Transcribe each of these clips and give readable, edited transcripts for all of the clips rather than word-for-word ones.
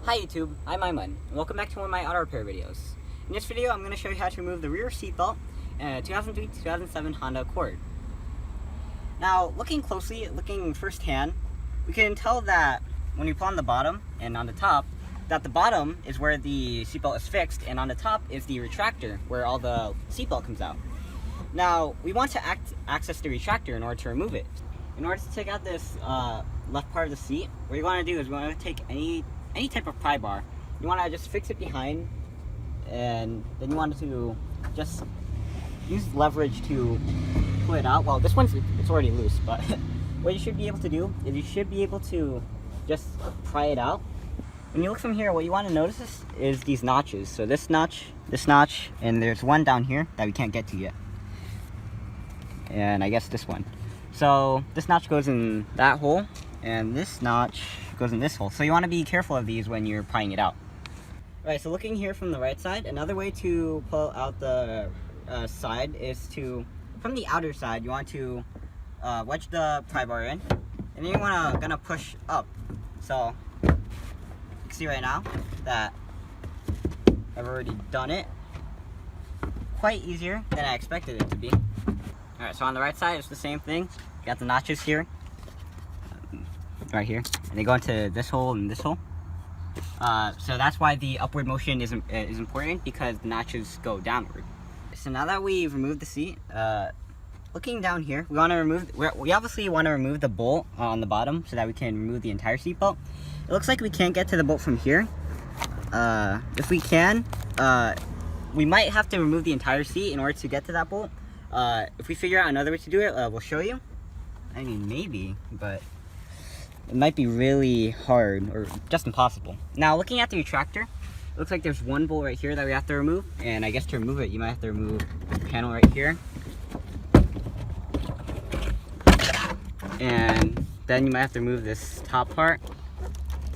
Hi YouTube, I'm Aiman, and welcome back to one of my auto repair videos. In this video, I'm going to show you how to remove the rear seatbelt in a 2003-2007 Honda Accord. Now, looking closely, looking firsthand, we can tell that when you pull on the bottom and on the top, that the bottom is where the seatbelt is fixed, and on the top is the retractor, where all the seatbelt comes out. Now, we want to access the retractor in order to remove it. In order to take out this left part of the seat, what you want to do is we want to take any type of pry bar. You want to just fix it behind, and then you want to just use leverage to pull it out. Well, this one's it's already loose, but what you should be able to do is you should be able to just pry it out. When you look from here, what you want to notice is these notches. So this notch, and there's one down here that we can't get to yet. And I guess this one. So this notch goes in that hole, and this notch goes in this hole. So you want to be careful of these when you're prying it out. Alright, so looking here from the right side, another way to pull out the side is to, from the outer side, you want to wedge the pry bar in, and then you gonna push up. So you can see right now that I've already done it. Quite easier than I expected it to be. Alright, so on the right side, it's the same thing. You got the notches here, right here, and they go into this hole and this hole. So that's why the upward motion is important, because the notches go downward. So now that we've removed the seat, looking down here, we obviously want to remove the bolt on the bottom so that we can remove the entire seat belt. It looks like we can't get to the bolt from here. If we can, we might have to remove the entire seat in order to get to that bolt. If we figure out another way to do it, we'll show you. I mean, maybe, but it might be really hard or just impossible. Now, looking at the retractor, it looks like there's one bolt right here that we have to remove, and I guess to remove it, you might have to remove the panel right here. And then you might have to remove this top part.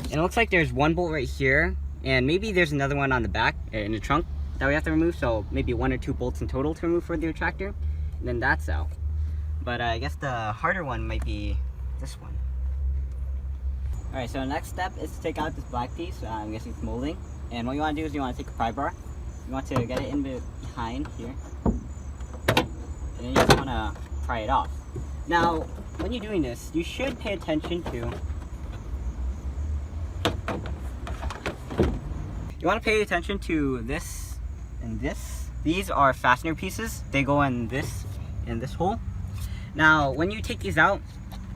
And it looks like there's one bolt right here, and maybe there's another one on the back, in the trunk, that we have to remove, so maybe 1 or 2 bolts in total to remove for the retractor, and then that's out. But I guess the harder one might be this one. Alright, so the next step is to take out this black piece. I'm guessing it's molding. And what you want to do is you want to take a pry bar. You want to get it in behind here. And then you just want to pry it off. Now, when you're doing this, you should pay attention to... You want to pay attention to this and this. These are fastener pieces. They go in this hole. Now, when you take these out,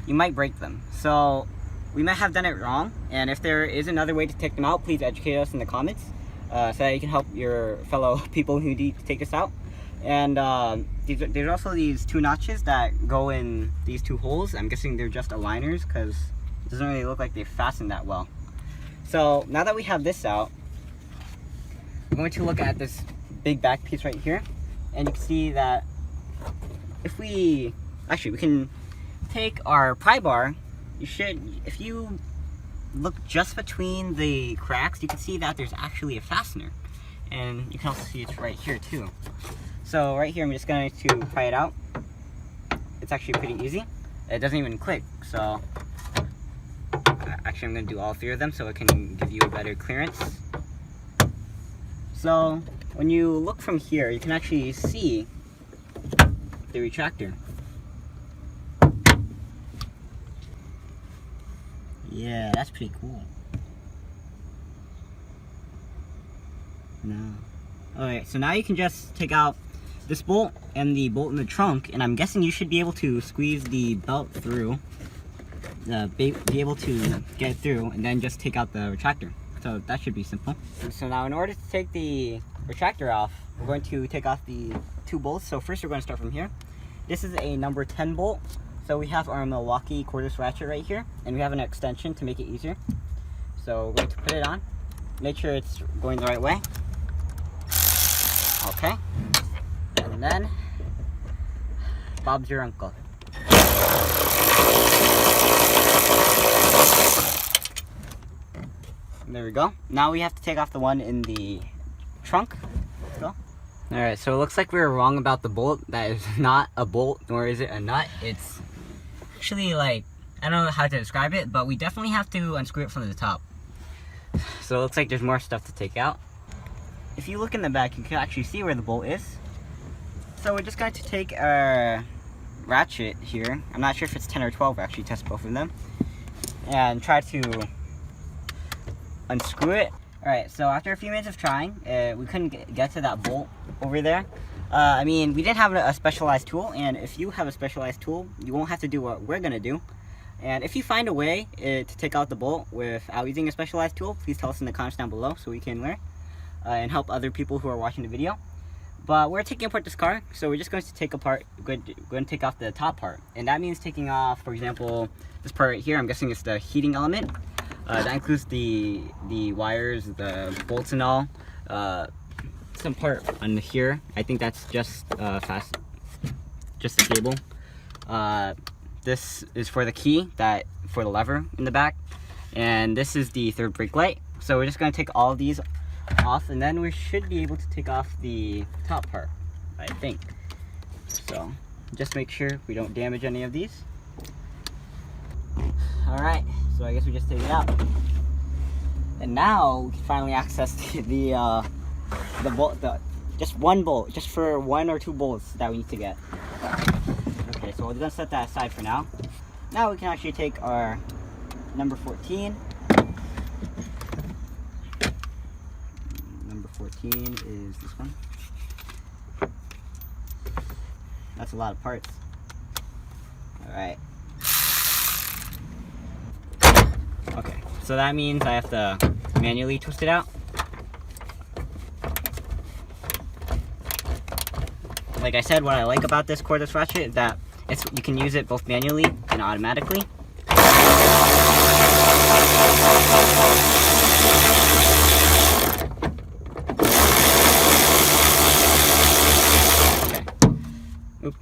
you might break them. So we might have done it wrong, and if there is another way to take them out, please educate us in the comments so that you can help your fellow people who need to take this out. And there's also these 2 notches that go in these 2 holes. I'm guessing they're just aligners because it doesn't really look like they fasten that well. So now that we have this out, we're going to look at this big back piece right here, and you can see that if we can take our pry bar. If you look just between the cracks, you can see that there's actually a fastener, and you can also see it's right here too. So right here, I'm just going to pry it out. It's actually pretty easy. It doesn't even click. So actually, I'm going to do all 3 of them so it can give you a better clearance. So when you look from here, you can actually see the retractor. Yeah, that's pretty cool. No. Alright, so now you can just take out this bolt and the bolt in the trunk, and I'm guessing you should be able to squeeze the belt through, be able to get it through, and then just take out the retractor. So that should be simple. So now in order to take the retractor off, we're going to take off the 2 bolts. So first we're going to start from here. This is a number 10 bolt. So we have our Milwaukee cordless ratchet right here, and we have an extension to make it easier. So we're going to put it on. Make sure it's going the right way. Okay. And then, Bob's your uncle. There we go. Now we have to take off the one in the trunk. Let's go. Alright, so it looks like we were wrong about the bolt. That is not a bolt, nor is it a nut. It's actually like, I don't know how to describe it, but we definitely have to unscrew it from the top. so it looks like there's more stuff to take out. If you look in the back, you can actually see where the bolt is. So we're just going to take our ratchet here. I'm not sure if it's 10 or 12, actually test both of them. And try to unscrew it. Alright, so after a few minutes of trying, we couldn't get to that bolt over there. I mean, we didn't have a specialized tool, and if you have a specialized tool, you won't have to do what we're gonna do. And if you find a way to take out the bolt without using a specialized tool, please tell us in the comments down below so we can learn and help other people who are watching the video. But we're taking apart this car, so we're just going to take off the top part, and that means taking off, for example, this part right here. I'm guessing it's the heating element. That includes the wires, the bolts and all. Some part on here. I think that's just just the cable. This is for the key, for the lever in the back, and this is the third brake light. So we're just going to take all of these off, and then we should be able to take off the top part, I think. So just make sure we don't damage any of these. Alright, so I guess we just take it out. And now we can finally access the bolt, just one bolt, just for 1 or 2 bolts that we need to get. Okay, so we're gonna set that aside for now. Now we can actually take our number 14. Number 14 is this one. That's a lot of parts. Alright. Okay, so that means I have to manually twist it out. Like I said, what I like about this cordless ratchet is that you can use it both manually and automatically. Okay. Oop.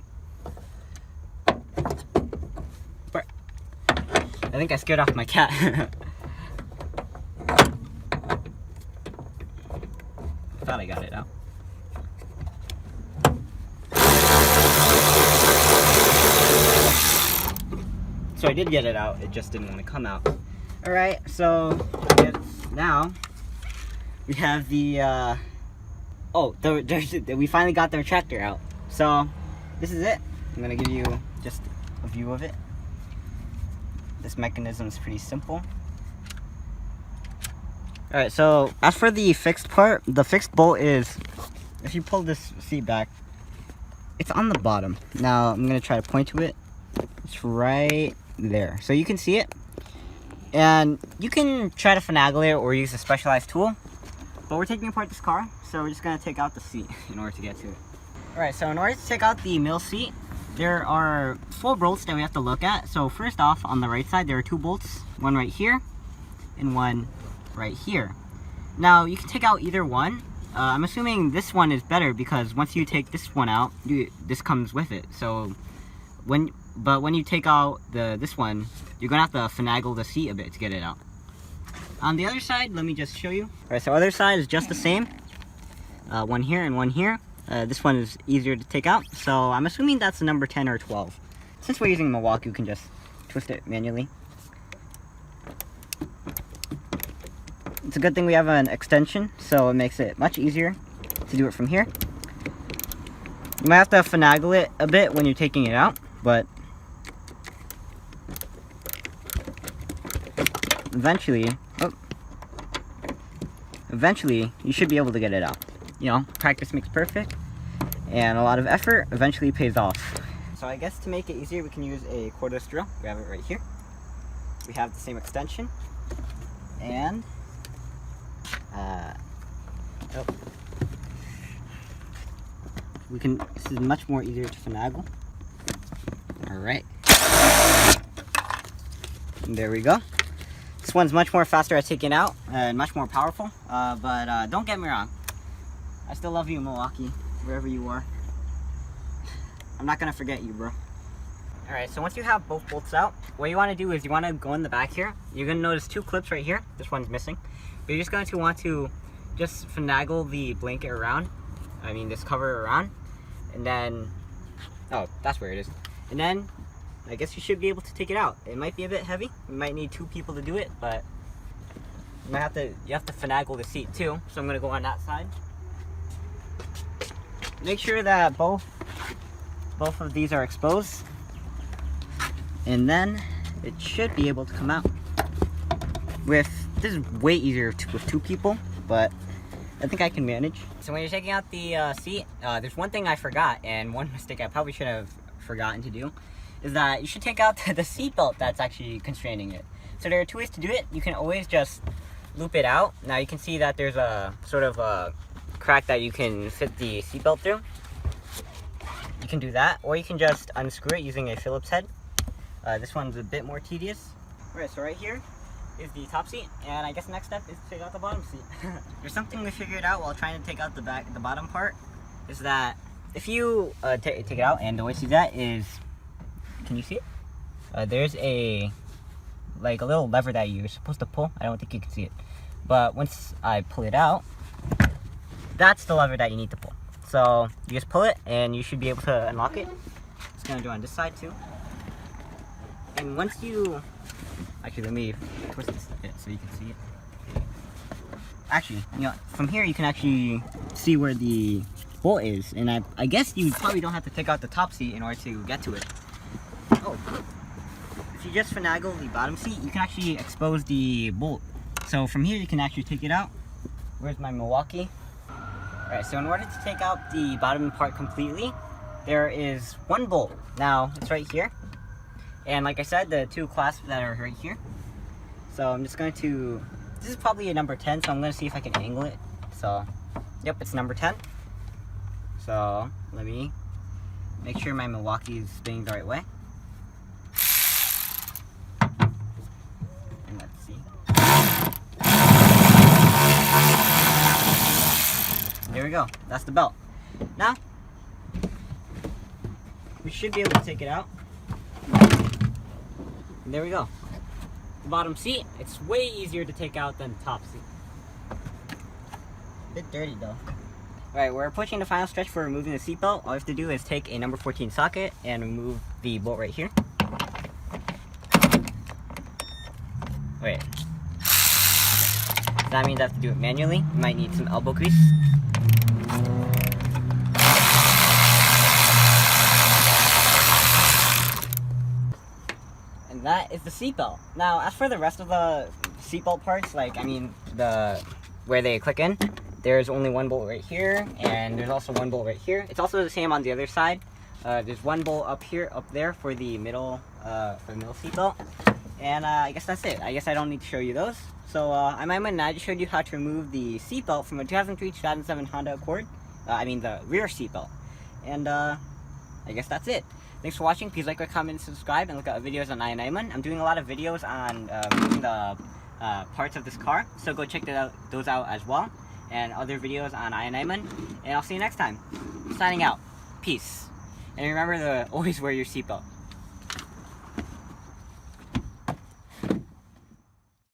I think I scared off my cat. I thought I got it out. So I did get it out, it just didn't want to come out. Alright, so I guess now we have the we finally got the retractor out. So this is it. I'm gonna give you just a view of it. This mechanism is pretty simple. Alright, so as for the fixed part, the fixed bolt is, if you pull this seat back, it's on the bottom. Now I'm gonna try to point to it. It's right there, so you can see it, and you can try to finagle it or use a specialized tool, but we're taking apart this car, so we're just going to take out the seat in order to get to it. Alright, so in order to take out the middle seat, there are 4 bolts that we have to look at. So first off, on the right side, there are 2 bolts, one right here and one right here. Now you can take out either one. I'm assuming this one is better because once you take this one out, this comes with it. So when you take out this one, you're gonna have to finagle the seat a bit to get it out. On the other side, let me just show you. Alright, so other side is just the same. One here and one here. This one is easier to take out, so I'm assuming that's the number 10 or 12. Since we're using Milwaukee, you can just twist it manually. It's a good thing we have an extension, so it makes it much easier to do it from here. You might have to finagle it a bit when you're taking it out, but eventually you should be able to get it out. You know, practice makes perfect, and a lot of effort eventually pays off. So I guess to make it easier, we can use a cordless drill. We have it right here. We have the same extension, and this is much more easier to finagle. Alright. There we go. This one's much more faster at taking out and much more powerful. But don't get me wrong. I still love you, Milwaukee, wherever you are. I'm not gonna forget you, bro. Alright, so once you have both bolts out, what you want to do is you want to go in the back here. You're going to notice 2 clips right here. This one's missing. But you're just going to want to just finagle the blanket around. I mean, this cover around. And then, oh, that's where it is. And then, I guess you should be able to take it out. It might be a bit heavy. You might need 2 people to do it, but you have to finagle the seat too. So I'm gonna go on that side. Make sure that both of these are exposed, and then it should be able to come out. This is way easier with two people, but I think I can manage. So when you're taking out the seat, there's one thing I forgot, and one mistake I probably should have forgotten to do, is that you should take out the seat belt that's actually constraining it. So there are two ways to do it. You can always just loop it out. Now you can see that there's a sort of a crack that you can fit the seat belt through. You can do that, or you can just unscrew it using a Phillips head. This one's a bit more tedious. Alright, so right here is the top seat, and I guess the next step is to take out the bottom seat. There's something we figured out while trying to take out the bottom part, is that if you take it out, and the way to do that is, can you see it? There's a little lever that you're supposed to pull. I don't think you can see it, but once I pull it out, that's the lever that you need to pull. So you just pull it, and you should be able to unlock it. It's gonna do on this side too. And once you, actually, let me twist this a bit so you can see it. Actually, from here you can actually see where the bolt is, and I guess you probably don't have to take out the top seat in order to get to it. Oh, if you just finagle the bottom seat, you can actually expose the bolt. So from here you can actually take it out. Where's my Milwaukee? Alright, so in order to take out the bottom part completely, there is one bolt. Now, it's right here. And like I said, the two clasps that are right here. So I'm just going to, this is probably a number 10, so I'm going to see if I can angle it. So, yep, it's number 10. So, let me make sure my Milwaukee is spinning the right way. And let's see. There we go, that's the belt. Now, we should be able to take it out. And there we go. The bottom seat, it's way easier to take out than the top seat. A bit dirty though. Alright, we're approaching the final stretch for removing the seat belt. All you have to do is take a number 14 socket and remove the bolt right here. Wait. That means I have to do it manually. You might need some elbow grease. That is the seatbelt. Now, as for the rest of the seatbelt parts, where they click in, there's only one bolt right here, and there's also one bolt right here. It's also the same on the other side. There's one bolt up there for the middle seatbelt, and I guess that's it. I guess I don't need to show you those. So I'm Aiman, and I just showed you how to remove the seatbelt from a 2003-2007 Honda Accord. The rear seatbelt, and I guess that's it. Thanks for watching. Please like, comment, and subscribe, and look at videos on EYeOnAiman. I'm doing a lot of videos on moving the parts of this car, so go check those out as well, and other videos on EYeOnAiman. And I'll see you next time. Signing out. Peace. And remember to always wear your seatbelt.